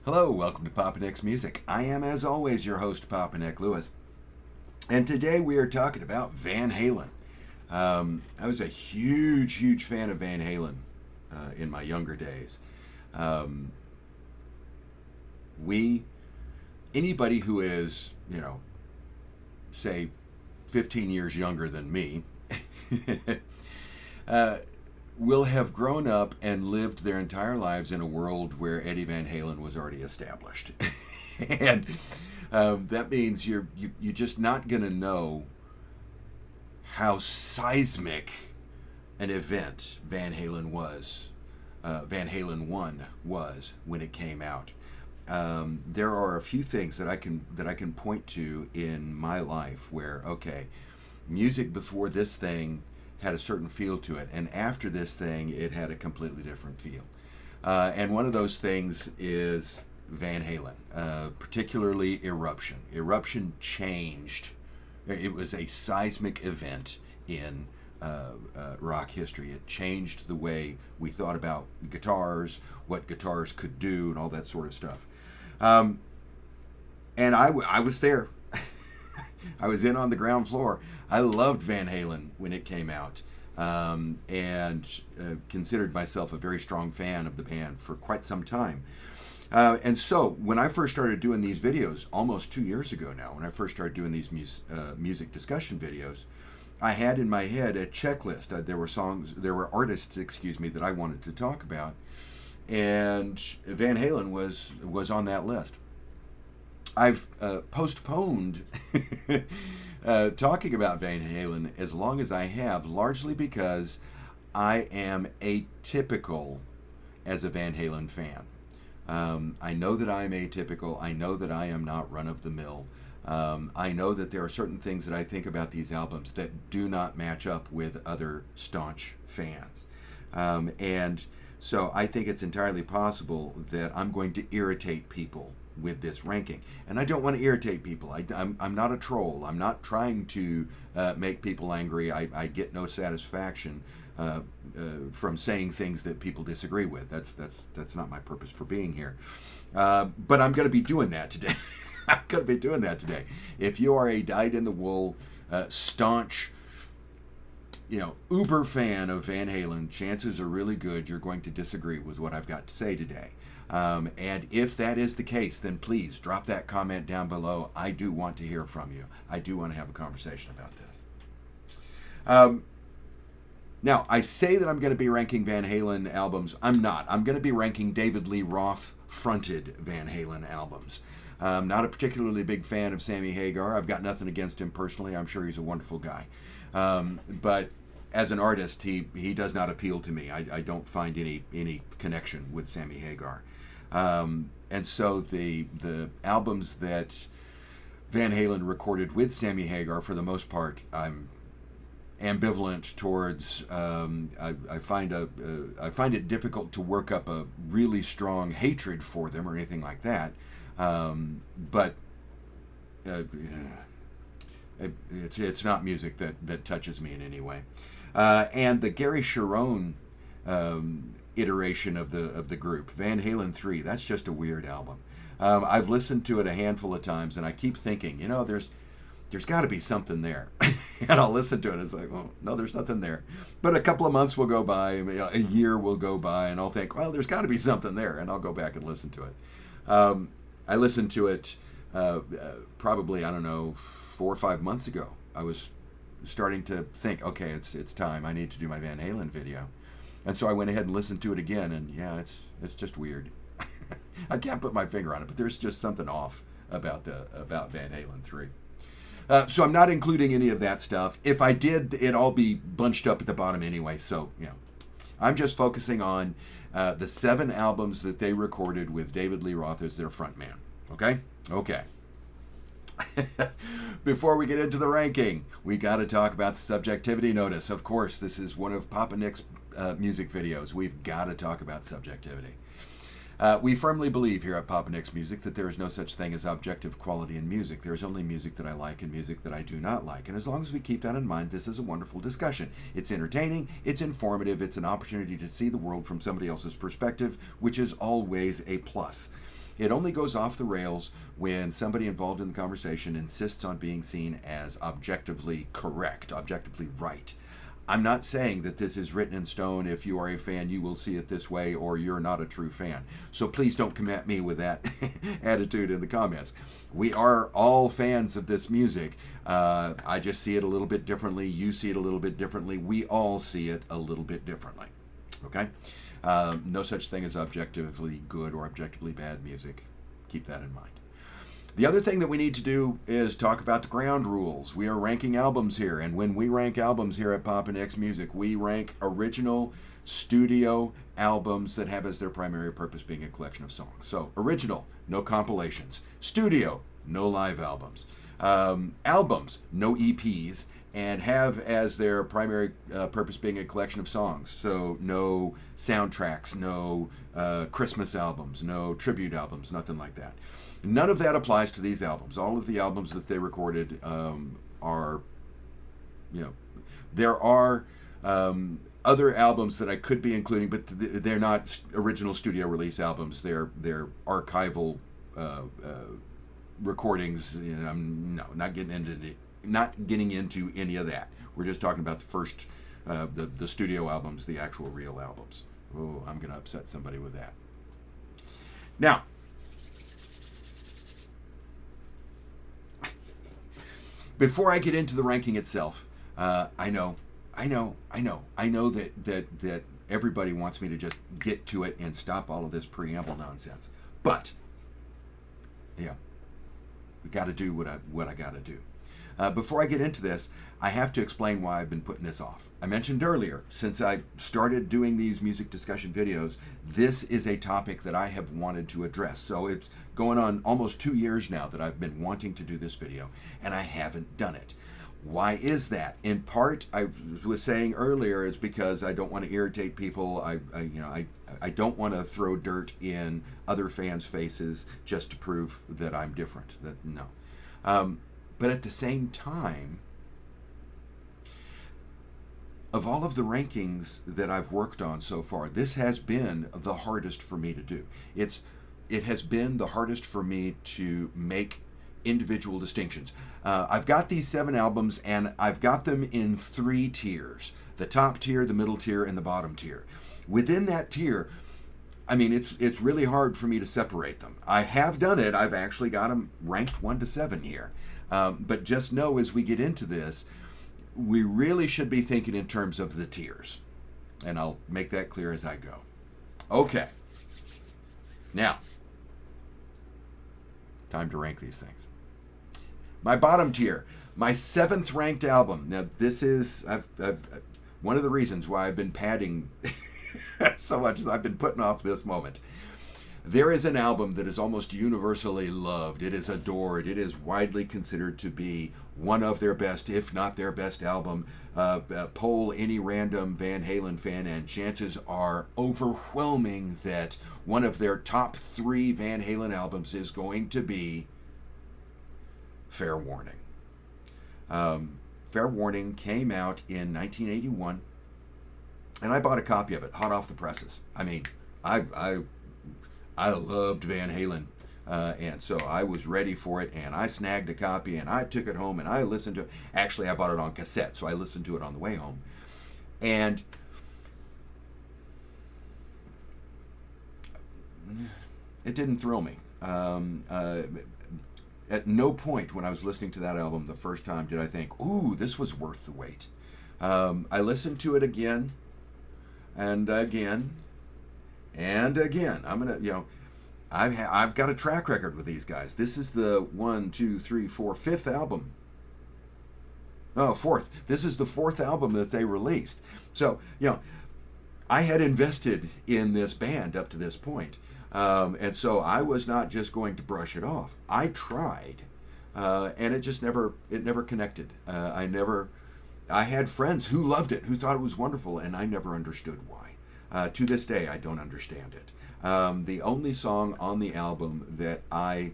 Hello, welcome to Papa Nick's Music. I am, as always, your host, Papa Nick Lewis. And today we are talking about Van Halen. I was a huge fan of Van Halen in my younger days. Anybody who is, say 15 years younger than me, will have grown up and lived their entire lives in a world where Eddie Van Halen was already established. And that means you're just not going to know how seismic an event Van Halen 1 was when it came out. There are a few things that I can point to in my life where, okay, music before this thing had a certain feel to it, and after this thing it had a completely different feel. And one of those things is Van Halen, particularly Eruption. Eruption changed. It was a seismic event in rock history. It changed the way we thought about guitars, what guitars could do, and all that sort of stuff. And I was there. I was in on the ground floor. I loved Van Halen when it came out, and considered myself a very strong fan of the band for quite some time. And so when I first started doing these videos, almost 2 years ago now, when I first started doing these music discussion videos, I had in my head a checklist. There were artists, that I wanted to talk about, and Van Halen was on that list. I've postponed talking about Van Halen as long as I have, largely because I am atypical as a Van Halen fan. I know that I'm atypical. I know that I am not run-of-the-mill. I know that there are certain things that I think about these albums that do not match up with other staunch fans. And so I think it's entirely possible that I'm going to irritate people with this ranking, and I don't want to irritate people. I'm not a troll. I'm not trying to make people angry. I get no satisfaction from saying things that people disagree with. That's not my purpose for being here. But I'm going to be doing that today. I'm going to be doing that today. If you are a dyed-in-the-wool, staunch, uber fan of Van Halen, chances are really good you're going to disagree with what I've got to say today. And if that is the case, then please drop that comment down below. I do want to hear from you. I do want to have a conversation about this. Now, I say that I'm going to be ranking Van Halen albums. I'm not. I'm going to be ranking David Lee Roth fronted Van Halen albums. I'm not a particularly big fan of Sammy Hagar. I've got nothing against him personally. I'm sure he's a wonderful guy. But as an artist, he does not appeal to me. I don't find any connection with Sammy Hagar. And so the albums that Van Halen recorded with Sammy Hagar, for the most part, I'm ambivalent towards. I find it difficult to work up a really strong hatred for them or anything like that. But it's not music that touches me in any way. And the Gary Cherone iteration of the group, Van Halen 3, that's just a weird album. I've listened to it a handful of times, and I keep thinking, there's got to be something there. And I'll listen to it, and it's like, oh, no, there's nothing there. But a couple of months will go by, a year will go by, and I'll think, well, there's got to be something there, and I'll go back and listen to it. I listened to it probably, 4 or 5 months ago. I was starting to think, okay, it's time. I need to do my Van Halen video. And so I went ahead and listened to it again, and yeah, it's just weird. I can't put my finger on it, but there's just something off about Van Halen 3. So I'm not including any of that stuff. If I did, it'd all be bunched up at the bottom anyway. So, I'm just focusing on the 7 albums that they recorded with David Lee Roth as their frontman. Okay? Okay. Before we get into the ranking, we got to talk about the subjectivity notice. Of course, this is one of Papa Nick's music videos. We've got to talk about subjectivity. We firmly believe here at Papa Nick's Music that there is no such thing as objective quality in music. There is only music that I like and music that I do not like. And as long as we keep that in mind, this is a wonderful discussion. It's entertaining, it's informative, it's an opportunity to see the world from somebody else's perspective, which is always a plus. It only goes off the rails when somebody involved in the conversation insists on being seen as objectively correct, objectively right. I'm not saying that this is written in stone. If you are a fan, you will see it this way, or you're not a true fan. So please don't come at me with that attitude in the comments. We are all fans of this music. I just see it a little bit differently. You see it a little bit differently. We all see it a little bit differently. Okay? No such thing as objectively good or objectively bad music. Keep that in mind. The other thing that we need to do is talk about the ground rules. We are ranking albums here, and when we rank albums here at Poppin' X Music, we rank original studio albums that have as their primary purpose being a collection of songs. So, original, no compilations. Studio, no live albums. Albums, no EPs, and have as their primary purpose being a collection of songs. So, no soundtracks, no Christmas albums, no tribute albums, nothing like that. None of that applies to these albums. All of the albums that they recorded are, there are other albums that I could be including, but they're not original studio release albums. They're archival recordings. I'm not getting into any of that. We're just talking about the first, the studio albums, the actual real albums. Oh, I'm going to upset somebody with that. Now, before I get into the ranking itself, I know that everybody wants me to just get to it and stop all of this preamble nonsense. But, yeah, we got to do what I got to do. Before I get into this, I have to explain why I've been putting this off. I mentioned earlier, since I started doing these music discussion videos, this is a topic that I have wanted to address. So it's going on almost 2 years now that I've been wanting to do this video, and I haven't done it. Why is that? In part, I was saying earlier, is because I don't want to irritate people. I don't want to throw dirt in other fans' faces just to prove that I'm different. But at the same time, of all of the rankings that I've worked on so far, this has been the hardest for me to do. It has been the hardest for me to make individual distinctions. I've got these 7 albums, and I've got them in 3 tiers: the top tier, the middle tier, and the bottom tier. Within that tier, I mean, it's really hard for me to separate them. I have done it. I've actually got them ranked 1 to 7 here. But just know, as we get into this, we really should be thinking in terms of the tiers. And I'll make that clear as I go. Okay. Now, time to rank these things. My bottom tier, my 7th ranked album. Now, this is I've one of the reasons why I've been padding so much as I've been putting off this moment. There is an album that is almost universally loved. It is adored. It is widely considered to be one of their best, if not their best album. Poll any random Van Halen fan, and chances are overwhelming that one of their top 3 Van Halen albums is going to be Fair Warning. Fair Warning came out in 1981, and I bought a copy of it, hot off the presses. I mean, I loved Van Halen, and so I was ready for it, and I snagged a copy, and I took it home, and I listened to it. Actually, I bought it on cassette, so I listened to it on the way home. And it didn't thrill me. At no point when I was listening to that album the first time did I think, ooh, this was worth the wait. I listened to it again, and again, and again. I'm gonna, I've got a track record with these guys. This is the 5th album. Oh, 4th. This is the 4th album that they released. So, I had invested in this band up to this point, and so I was not just going to brush it off. I tried, and it just never connected. I had friends who loved it, who thought it was wonderful, and I never understood why. To this day, I don't understand it. The only song on the album that I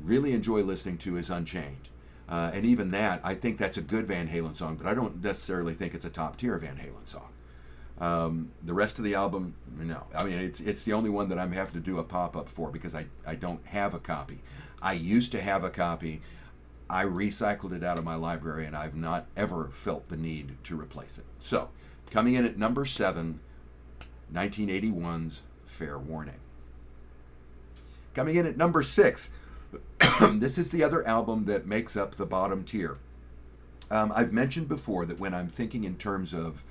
really enjoy listening to is Unchained. And even that, I think that's a good Van Halen song, but I don't necessarily think it's a top tier Van Halen song. The rest of the album, no. I mean, it's the only one that I'm having to do a pop-up for because I don't have a copy. I used to have a copy. I recycled it out of my library, and I've not ever felt the need to replace it. So, coming in at number 7, 1981's Fair Warning. Coming in at number 6, this is the other album that makes up the bottom tier. I've mentioned before that when I'm thinking in terms of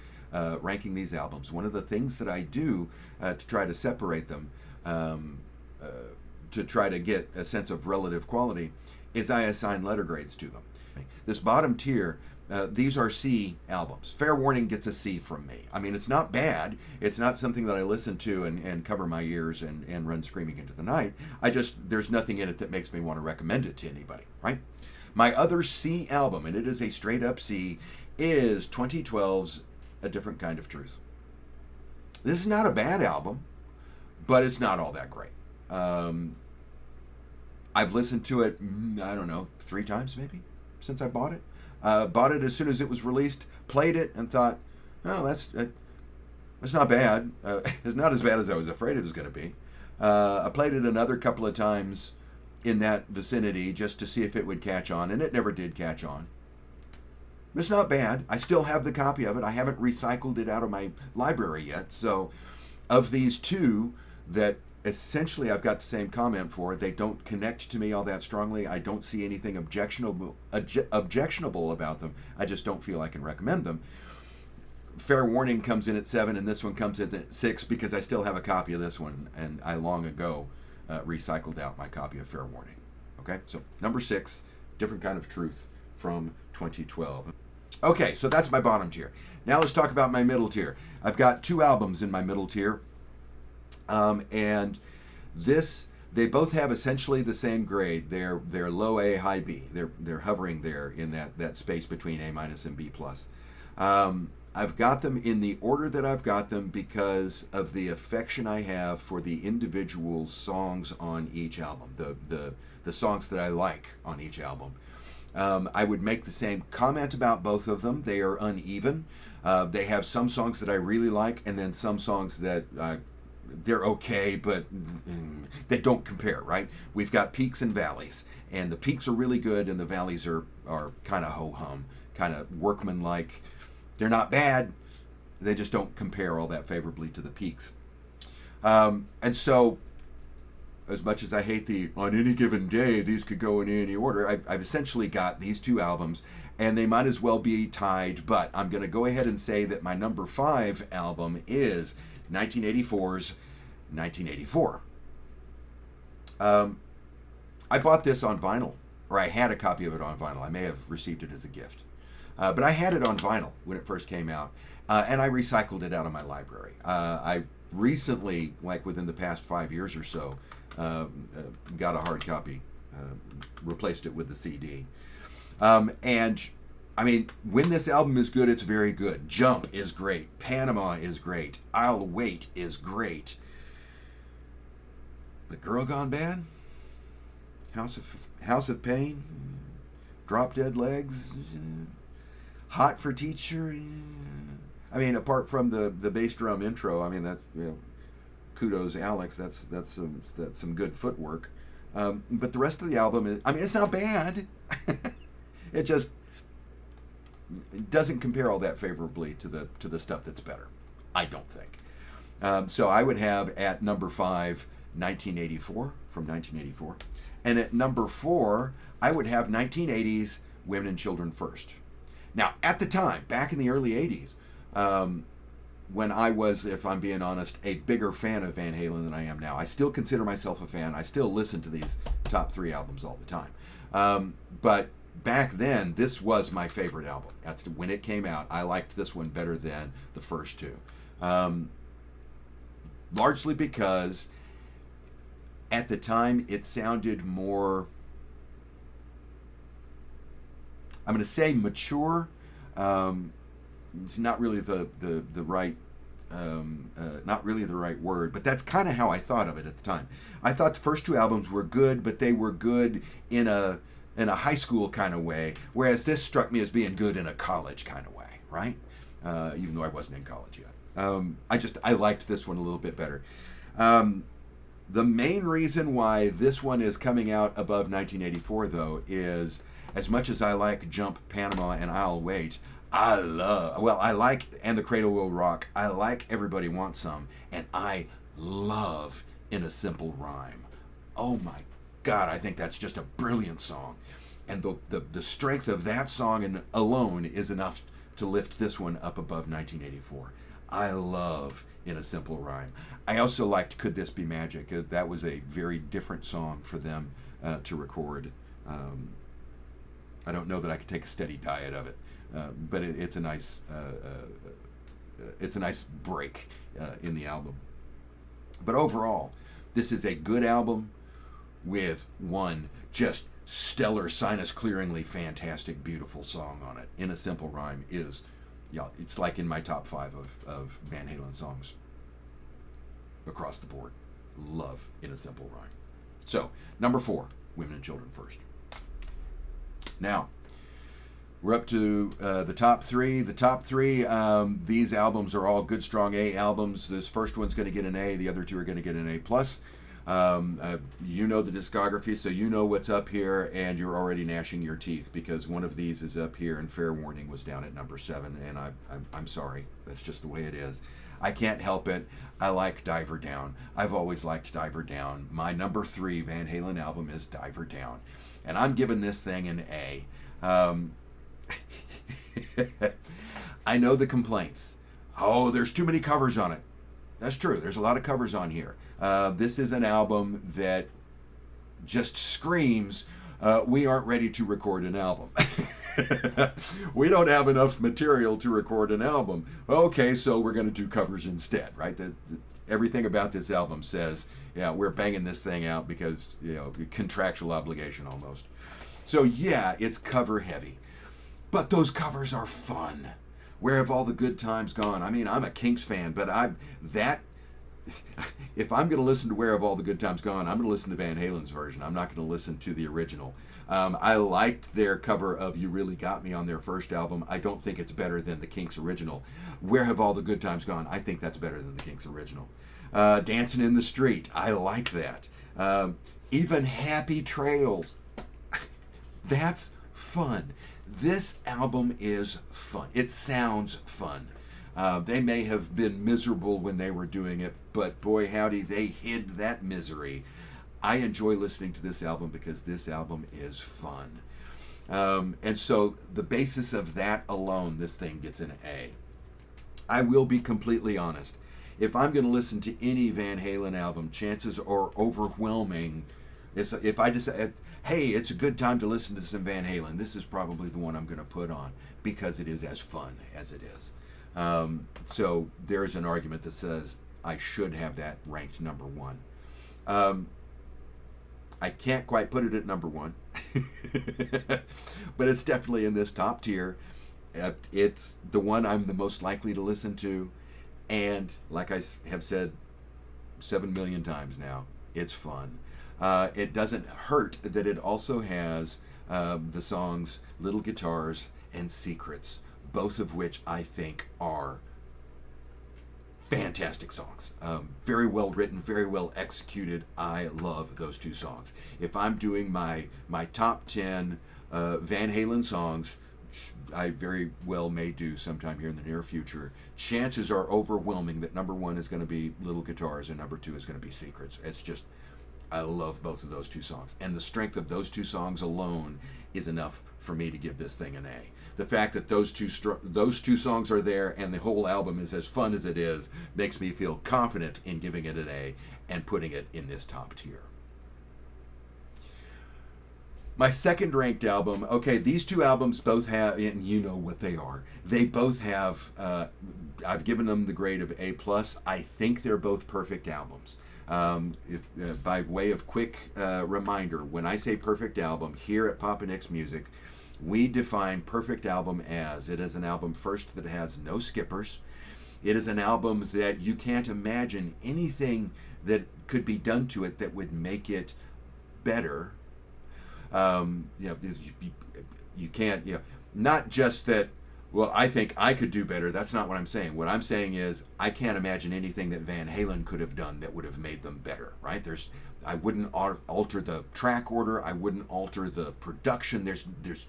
ranking these albums, one of the things that I do to try to separate them, to try to get a sense of relative quality, is I assign letter grades to them. This bottom tier, these are C albums. Fair Warning gets a C from me. I mean, it's not bad. It's not something that I listen to and cover my ears and run screaming into the night. There's nothing in it that makes me want to recommend it to anybody, right? My other C album, and it is a straight up C, is 2012's A Different Kind of Truth. This is not a bad album, but it's not all that great. I've listened to it, I don't know, 3 times maybe since I bought it. Bought it as soon as it was released, played it, and thought, oh, that's not bad. It's not as bad as I was afraid it was going to be. I played it another couple of times in that vicinity just to see if it would catch on, and it never did catch on. It's not bad. I still have the copy of it. I haven't recycled it out of my library yet. So of these two that essentially I've got the same comment for, they don't connect to me all that strongly. I don't see anything objectionable about them. I just don't feel I can recommend them. Fair Warning comes in at 7, and this one comes in at 6 because I still have a copy of this one, and I long ago recycled out my copy of Fair Warning. Okay, so number 6, Different Kind of Truth from 2012. Okay, so that's my bottom tier. Now let's talk about my middle tier. I've got 2 albums in my middle tier, and they both have essentially the same grade. They're low A, high B. They're hovering there in that space between A minus and B plus. I've got them in the order that I've got them because of the affection I have for the individual songs on each album, the songs that I like on each album. I would make the same comment about both of them. They are uneven. They have some songs that I really like, and then some songs that they're okay, but they don't compare, right? We've got peaks and valleys, and the peaks are really good, and the valleys are kind of ho-hum, kind of workmanlike. They're not bad. They just don't compare all that favorably to the peaks. And so, as much as I hate on any given day, these could go in any order, I've essentially got these 2 albums, and they might as well be tied, but I'm going to go ahead and say that my number 5 album is 1984's 1984. I bought this on vinyl, or I had a copy of it on vinyl. I may have received it as a gift. But I had it on vinyl when it first came out, and I recycled it out of my library. I recently, like within the past 5 years or so, got a hard copy, replaced it with the CD. And I mean, when this album is good, it's very good. Jump is great. Panama is great. I'll Wait is great. But Girl Gone Bad? House of Pain? Drop Dead Legs? Hot for Teacher? I mean, apart from the bass drum intro, I mean, that's, kudos Alex. That's some good footwork. But the rest of the album is, I mean, it's not bad. It just doesn't compare all that favorably to the stuff that's better, I don't think. So I would have at number 5, 1984 from 1984, and at number 4, I would have 1980's Women and Children First. Now, at the time, back in the early 80s, when I was, if I'm being honest, a bigger fan of Van Halen than I am now, I still consider myself a fan. I still listen to these top 3 albums all the time. But back then, this was my favorite album. When it came out, I liked this one better than the first 2. Largely because at the time it sounded more, I'm going to say mature. It's not really the right not really the right word, but that's kind of how I thought of it at the time. I thought the first 2 albums were good, but they were good in a high school kind of way, whereas this struck me as being good in a college kind of way, right? Even though I wasn't in college yet. I liked this one a little bit better. Um, the main reason why this one is coming out above 1984, though, is as much as I like Jump, Panama, and I'll Wait, I like And the Cradle Will Rock. I like Everybody Wants Some, and I love In a Simple Rhyme. Oh my God, I think that's just a brilliant song. And the strength of that song alone is enough to lift this one up above 1984. I love In a Simple Rhyme. I also liked Could This Be Magic? That was a very different song for them to record. I don't know that I could take a steady diet of it, but it's a nice break in the album. But overall, this is a good album with one just stellar, sinus-clearingly fantastic, beautiful song on it. In a Simple Rhyme is, yeah, it's like in my top 5 of Van Halen songs across the board. Love In a Simple Rhyme. So, number 4, Women and Children First. Now, we're up to the top 3. The top 3, these albums are all good, strong A albums. This first one's going to get an A. The other 2 are going to get an A+. You know the discography, so you know what's up here, and you're already gnashing your teeth because one of these is up here, and Fair Warning was down at number 7, and I'm sorry. That's just the way it is. I can't help it. I like Diver Down. I've always liked Diver Down. My number 3 Van Halen album is Diver Down, and I'm giving this thing an A. I know the complaints. Oh, there's too many covers on it. That's true. There's a lot of covers on here. This is an album that just screams, we aren't ready to record an album. We don't have enough material to record an album. Okay, so we're going to do covers instead, right? Everything about this album says, yeah, we're banging this thing out because, contractual obligation almost. So yeah, it's cover heavy. But those covers are fun. Where Have All the Good Times Gone? I mean, I'm a Kinks fan, but if I'm going to listen to Where Have All the Good Times Gone, I'm going to listen to Van Halen's version. I'm not going to listen to the original. I liked their cover of You Really Got Me on their first album. I don't think it's better than the Kinks original. Where Have All the Good Times Gone? I think that's better than the Kinks original. Dancing in the Street. I like that. Even Happy Trails. That's fun. This album is fun. It sounds fun. They may have been miserable when they were doing it, but boy howdy, they hid that misery. I enjoy listening to this album because this album is fun. And so the basis of that alone, this thing gets an A. I will be completely honest. If I'm going to listen to any Van Halen album, chances are overwhelming. If I decide, hey, it's a good time to listen to some Van Halen, this is probably the one I'm going to put on because it is as fun as it is. So there's an argument that says I should have that ranked number 1. I can't quite put it at number 1, but it's definitely in this top tier. It's the one I'm the most likely to listen to, and like I have said 7 million times now, it's fun. It doesn't hurt that it also has the songs Little Guitars and Secrets, both of which I think are fantastic songs. Very well written, very well executed. I love those 2 songs. If I'm doing my top 10 Van Halen songs, I very well may do sometime here in the near future, chances are overwhelming that number 1 is going to be Little Guitars and number 2 is going to be Secrets. It's just, I love both of those 2 songs. And the strength of those 2 songs alone is enough for me to give this thing an A. The fact that those two songs are there and the whole album is as fun as it is makes me feel confident in giving it an A and putting it in this top tier. My second ranked album, okay, these 2 albums both have, and you know what they are, they both have, I've given them the grade of A+. I think they're both perfect albums. By way of quick reminder, when I say perfect album here at Papa Nick's Music, we define perfect album as it is an album first that has no skippers. It is an album that you can't imagine anything that could be done to it that would make it better. You can't, not just that Well, I think I could do better. That's not what I'm saying. What I'm saying is I can't imagine anything that Van Halen could have done that would have made them better, right? I wouldn't alter the track order. I wouldn't alter the production. Just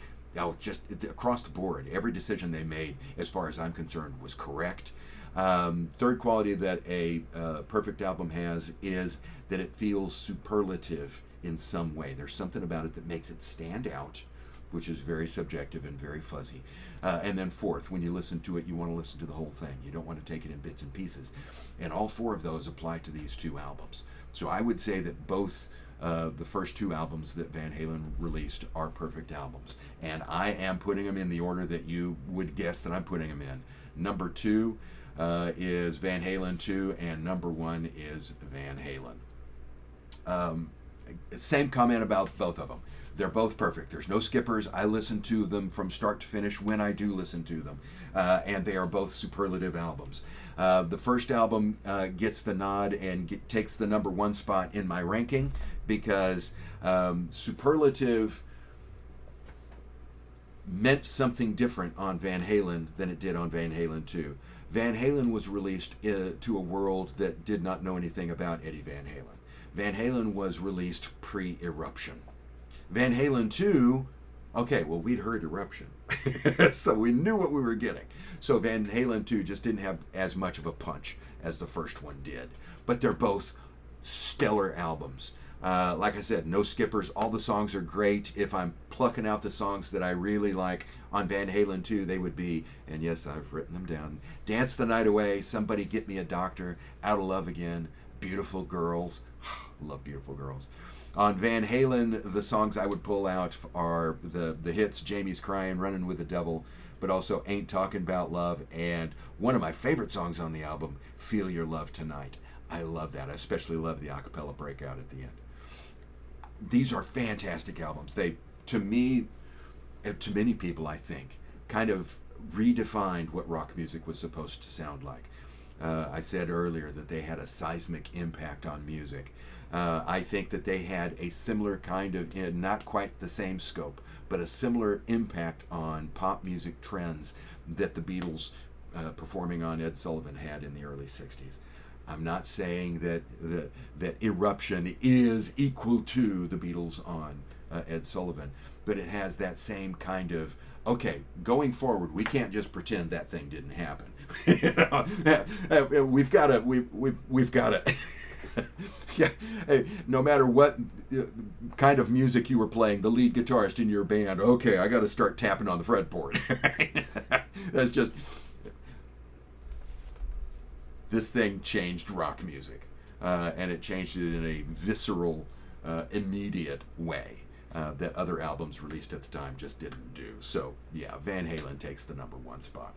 across the board, every decision they made, as far as I'm concerned, was correct. Third quality that a perfect album has is that it feels superlative in some way. There's something about it that makes it stand out, which is very subjective and very fuzzy. And then fourth, when you listen to it, you want to listen to the whole thing. You don't want to take it in bits and pieces. And all four of those apply to these two albums. So I would say that both the first two albums that Van Halen released are perfect albums. And I am putting them in the order that you would guess that I'm putting them in. Number 2 is Van Halen 2, and number 1 is Van Halen. Same comment about both of them. They're both perfect. There's no skippers. I listen to them from start to finish when I do listen to them. And they are both superlative albums. The first album gets the nod and takes the number 1 spot in my ranking because superlative meant something different on Van Halen than it did on Van Halen 2. Van Halen was released to a world that did not know anything about Eddie Van Halen. Van Halen was released pre-Eruption. Van Halen 2, okay, well, we'd heard Eruption, so we knew what we were getting. So Van Halen 2 just didn't have as much of a punch as the first one did. But they're both stellar albums. Like I said, no skippers. All the songs are great. If I'm plucking out the songs that I really like on Van Halen 2, they would be, and yes, I've written them down, Dance the Night Away, Somebody Get Me a Doctor, Out of Love Again, Beautiful Girls. Love Beautiful Girls. On Van Halen, the songs I would pull out are the hits Jamie's Crying, Running with the Devil, but also Ain't Talking About Love, and one of my favorite songs on the album, Feel Your Love Tonight. I love that. I especially love the a cappella breakout at the end. These are fantastic albums. They, to me, to many people, I think, kind of redefined what rock music was supposed to sound like. I said earlier that they had a seismic impact on music. I think that they had a similar kind of, not quite the same scope, but a similar impact on pop music trends that the Beatles performing on Ed Sullivan had in the early 60s. I'm not saying that Eruption is equal to the Beatles on Ed Sullivan, but it has that same kind of, okay, going forward, we can't just pretend that thing didn't happen. We've got to. Yeah, hey, no matter what kind of music you were playing, the lead guitarist in your band, okay, I got to start tapping on the fretboard. That's just, this thing changed rock music, and it changed it in a visceral, immediate way that other albums released at the time just didn't do. So yeah, Van Halen takes the number 1 spot.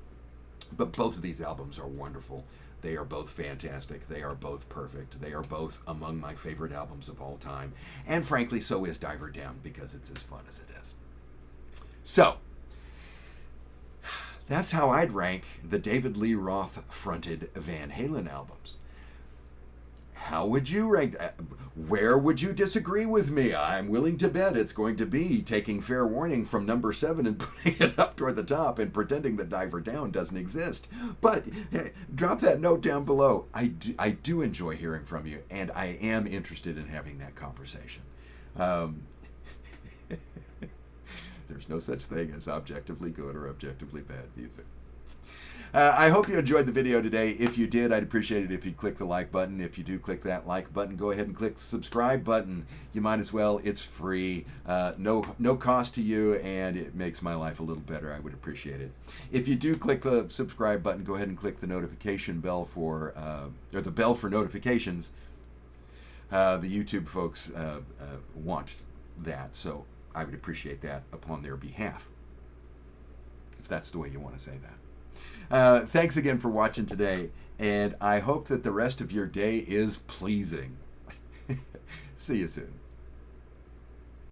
But both of these albums are wonderful. They are both fantastic. They are both perfect. They are both among my favorite albums of all time. And frankly, so is Diver Down, because it's as fun as it is. So, that's how I'd rank the David Lee Roth fronted Van Halen albums. How would you rank that? Where would you disagree with me? I'm willing to bet it's going to be taking fair warning from number 7 and putting it up toward the top and pretending that Diver Down doesn't exist. But hey, drop that note down below. I do enjoy hearing from you, and I am interested in having that conversation. There's no such thing as objectively good or objectively bad music. I hope you enjoyed the video today. If you did, I'd appreciate it if you'd click the like button. If you do click that like button, go ahead and click the subscribe button. You might as well. It's free. No cost to you, and it makes my life a little better. I would appreciate it. If you do click the subscribe button, go ahead and click the notification bell or the bell for notifications. The YouTube folks want that, so I would appreciate that upon their behalf, if that's the way you want to say that. Thanks again for watching today, and I hope that the rest of your day is pleasing. See you soon.